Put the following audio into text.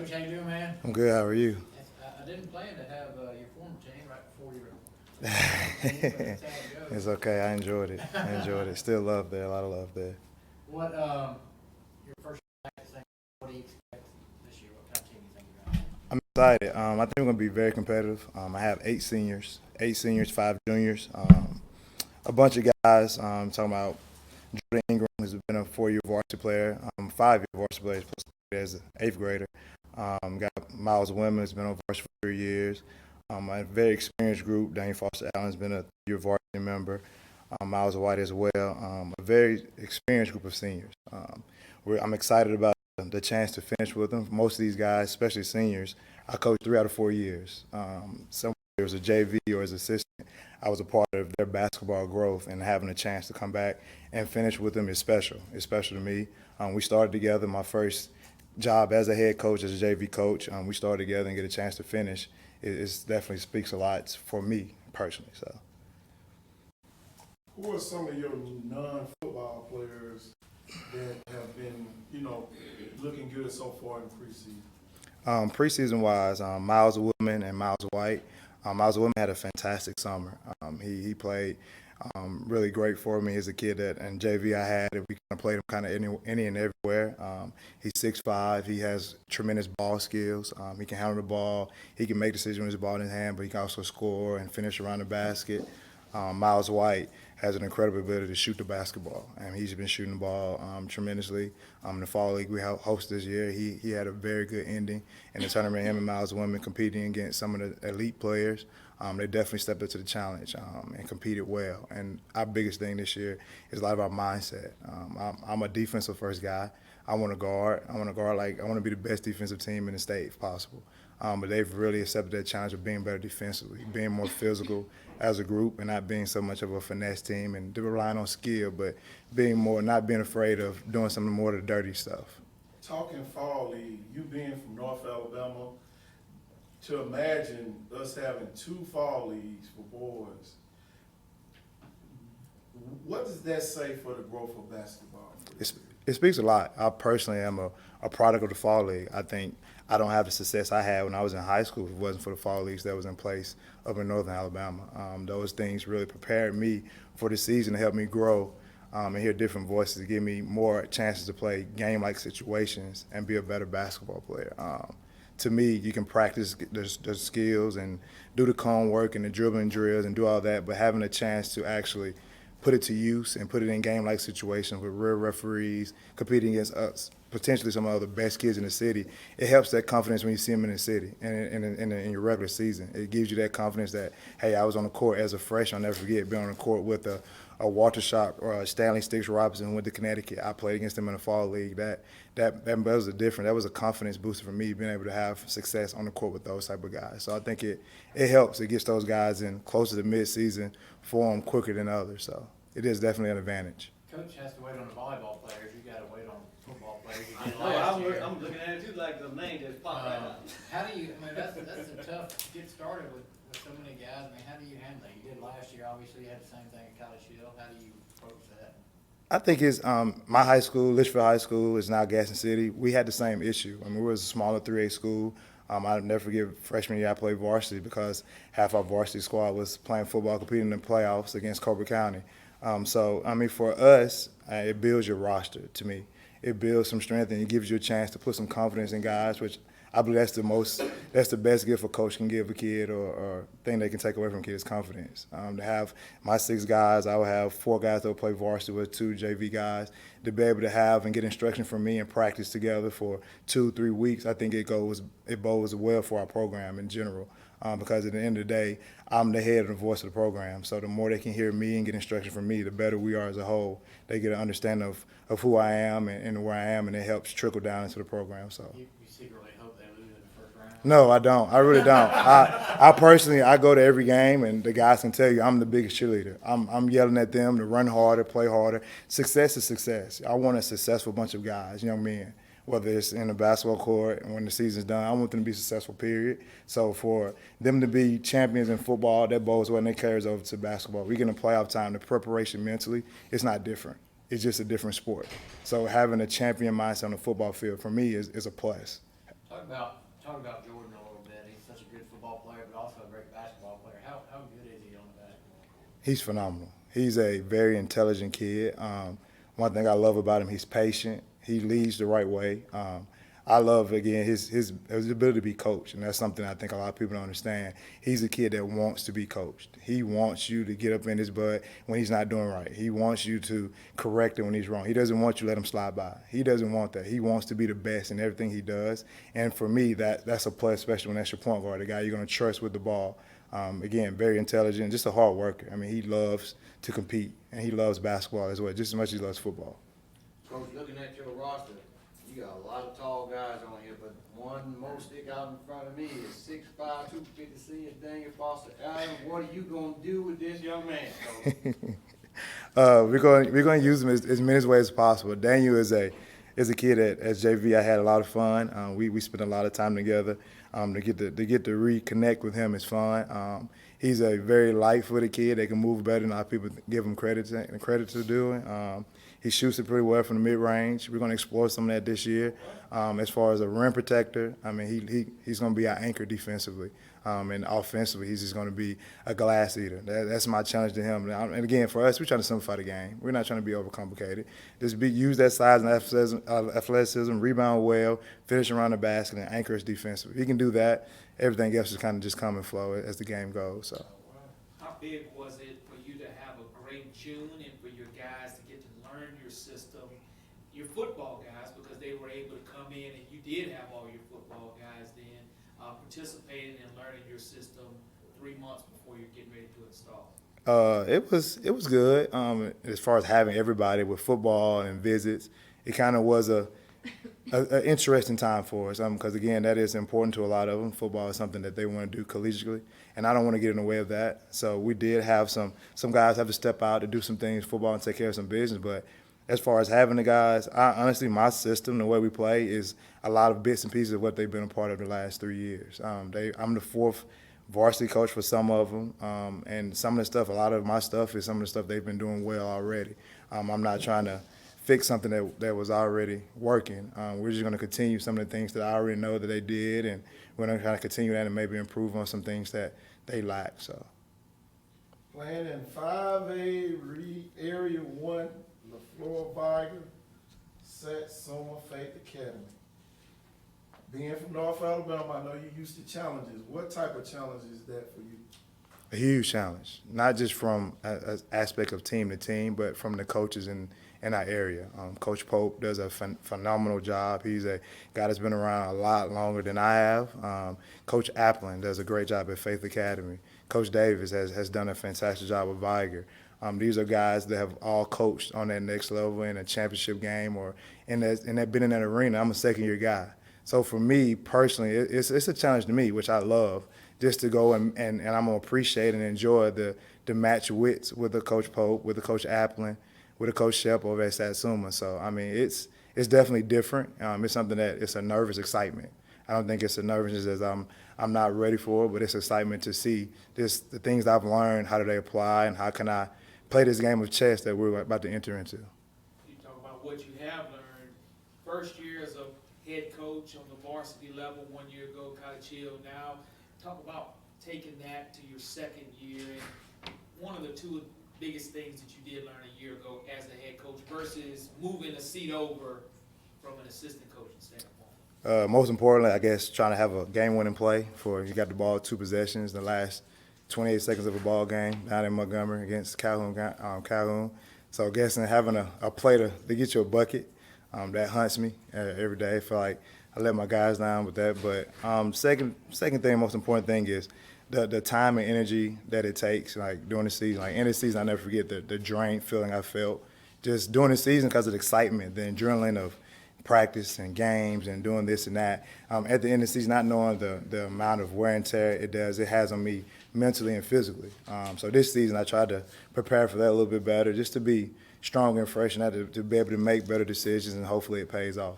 Coach, how you doing, man? I'm good. How are you? I didn't plan to have your former team right before your team, but that's how it goes. It's okay. I enjoyed it. I enjoyed it. Still love there. A lot of love there. What your first thing? What do you expect this year? What kind of team do you think you're gonna have? I'm excited. I think we're going to be very competitive. I have eight seniors, five juniors, a bunch of guys. Talking about Jordan Ingram, who's been a 4-year varsity player, 5-year varsity player, plus as an eighth grader. Got Miles Women, who's been on varsity for 3 years. A very experienced group. Daniel Foster Allen's been a 3-year varsity member. Miles White as well. A very experienced group of seniors. I'm excited about the chance to finish with them. Most of these guys, especially seniors, I coached 3 out of 4 years. Some years as a JV or as assistant, I was a part of their basketball growth, and having a chance to come back and finish with them is special. It's special to me. We started together. My first job as a head coach, as a JV coach, we started together and get a chance to finish. It definitely speaks a lot for me personally. So, who are some of your non-football players that have been, looking good so far in preseason? Preseason wise, Miles Woodman and Miles White. Miles Woodman had a fantastic summer. He played really great for me as a kid and JV I had. We kind of played him kind of any and everywhere. He's 6'5". He has tremendous ball skills. He can handle the ball. He can make decisions with his ball in his hand, but he can also score and finish around the basket. Miles White has an incredible ability to shoot the basketball, and he's been shooting the ball tremendously. In the fall league we hosted this year, he had a very good ending in the tournament. Him and Miles Women competing against some of the elite players. They definitely stepped up to the challenge and competed well. And our biggest thing this year is a lot of our mindset. I'm a defensive first guy. I want to guard. I want to be the best defensive team in the state if possible. But they've really accepted that challenge of being better defensively, being more physical as a group, and not being so much of a finesse team and relying on skill, but not being afraid of doing some more of the dirty stuff. Talking fall league, you being from North Alabama, to imagine us having 2 fall leagues for boys, what does that say for the growth of basketball? It speaks a lot. I personally am a product of the fall league. I think I don't have the success I had when I was in high school if it wasn't for the fall leagues that was in place up in Northern Alabama. Those things really prepared me for the season to help me grow and hear different voices, to give me more chances to play game-like situations and be a better basketball player. To me, you can practice the skills and do the cone work and the dribbling drills and do all that, but having a chance to actually put it to use and put it in game-like situations with real referees, competing against us, potentially some of the best kids in the city, it helps that confidence when you see them in the city and in your regular season. It gives you that confidence that, hey, I was on the court as a freshman. I'll never forget being on the court with a Walter Shop or a Stanley Sticks Robinson who went to Connecticut. I played against them in the fall league. That was that was a confidence booster for me, being able to have success on the court with those type of guys. So I think it helps. It gets those guys in closer to mid-season form quicker than others. So it is definitely an advantage. Coach has to wait on the volleyball players. You got to wait on football players. You I did know, last year. I'm looking at it too, like the name just popped right up. How do you? I mean, that's a tough get started with so many guys. I mean, how do you handle that? You did last year. Obviously, you had the same thing at College Hill. How do you approach that? I think it's my high school, Litchfield High School, is now Gaston City. We had the same issue. I mean, we were a smaller 3A school. I'll never forget freshman year I played varsity because half our varsity squad was playing football, competing in the playoffs against Colbert County. So, I mean, for us, it builds your roster to me. It builds some strength and it gives you a chance to put some confidence in guys, which I believe that's the best gift a coach can give a kid or thing they can take away from a kid is confidence. To have my 6 guys, I will have 4 guys that will play varsity with 2 JV guys. To be able to have and get instruction from me and practice together for 2-3 weeks, I think it bodes well for our program in general. Because at the end of the day, I'm the head and the voice of the program. So the more they can hear me and get instruction from me, the better we are as a whole. They get an understanding of who I am and where I am, and it helps trickle down into the program. So. You secretly hope they lose in the first round? No, I don't. I really don't. I personally, I go to every game, and the guys can tell you I'm the biggest cheerleader. I'm yelling at them to run harder, play harder. Success is success. I want a successful bunch of guys, young men. Whether it's in the basketball court and when the season's done, I want them to be successful, period. So for them to be champions in football, that bodes well and it carries over to basketball. We get in playoff time, the preparation mentally, it's not different. It's just a different sport. So having a champion mindset on the football field, for me, is a plus. Talk about Jordan a little bit. He's such a good football player, but also a great basketball player. How good is he on the basketball court? He's phenomenal. He's a very intelligent kid. One thing I love about him, he's patient. He leads the right way. I love, again, his ability to be coached, and that's something I think a lot of people don't understand. He's a kid that wants to be coached. He wants you to get up in his butt when he's not doing right. He wants you to correct it when he's wrong. He doesn't want you to let him slide by. He doesn't want that. He wants to be the best in everything he does, and for me, that's a plus, especially when that's your point guard, the guy you're going to trust with the ball. Again, very intelligent, just a hard worker. I mean, he loves to compete, and he loves basketball as well, just as much as he loves football. Coach, looking at your roster, you got a lot of tall guys on here, but one most stick out in front of me is 6'5", 256, Daniel Foster Allen. What are you gonna do with this young man, Coach? We're going to use him as many ways as possible. Daniel is a kid at JV. I had a lot of fun. We spent a lot of time together. To get to reconnect with him is fun. He's a very light-footed kid that can move better than a lot of people give him credit to doing. He shoots it pretty well from the mid-range. We're going to explore some of that this year. As far as a rim protector, I mean, he's going to be our anchor defensively. And offensively, he's just going to be a glass eater. That's my challenge to him. And again, for us, we're trying to simplify the game. We're not trying to be overcomplicated. Just use that size and athleticism, rebound well, finish around the basket, and anchor us defensively. He can do that. Everything else is kind of just come and flow as the game goes. So. How big was it for you to have a great June and for your guys to get to learn your system, your football guys, because they were able to come in and you did have all your football guys then participating and learning your system 3 months before you're getting ready to install? It was good. As far as having everybody with football and visits, it kind of was a interesting time for us. Because again, that is important to a lot of them. Football is something that they want to do collegiately, and I don't want to get in the way of that. So we did have some guys have to step out to do some things, football, and take care of some business. But as far as having the guys, honestly, my system, the way we play, is a lot of bits and pieces of what they've been a part of the last 3 years. I'm the fourth varsity coach for some of them, and some of the stuff, a lot of my stuff is some of the stuff they've been doing well already. I'm not trying to fix something that was already working. We're just going to continue some of the things that I already know that they did, and we're going to try to continue that and maybe improve on some things that they lack. So, Playing in 5A Area 1, LaFleur Viger, Satsuma Faith Academy. Being from North Alabama, I know you're used to challenges. What type of challenge is that for you? a huge challenge, not just from an aspect of team to team, but from the coaches in our area. Coach Pope does a phenomenal job. He's a guy that's been around a lot longer than I have. Coach Applin does a great job at Faith Academy. Coach Davis has done a fantastic job with Viger. These are guys that have all coached on that next level in a championship game or and they've been in that arena. I'm a second-year guy. So for me personally, it's a challenge to me, which I love, just to go and I'm going to appreciate and enjoy the match wits with the Coach Pope, with the Coach Applin, with the Coach Shep over at Satsuma. So, I mean, it's definitely different. It's something that it's a nervous excitement. I don't think it's a nervousness as I'm not ready for it, but it's excitement to see the things I've learned, how do they apply, and how can I play this game of chess that we're about to enter into. You talk about what you have learned. First year as a head coach on the varsity level 1 year ago, College Hill. Now, talk about taking that to your second year. And one of the two biggest things that you did learn a year ago as a head coach versus moving a seat over from an assistant coaching standpoint. Most importantly, I guess, trying to have a game-winning play for you got the ball 2 possessions, the last 28 seconds of a ball game down in Montgomery against Calhoun. So I guess having a play to get you a bucket, that hunts me every day. I feel like I let my guys down with that. But second thing, most important thing is the time and energy that it takes, like during the season. Like in the season, I never forget the drained feeling I felt just during the season because of the excitement, the adrenaline of practice and games and doing this and that. At the end of the season, not knowing the amount of wear and tear it has on me mentally and physically. So this season, I tried to prepare for that a little bit better, just to be strong and fresh and to be able to make better decisions, and hopefully it pays off.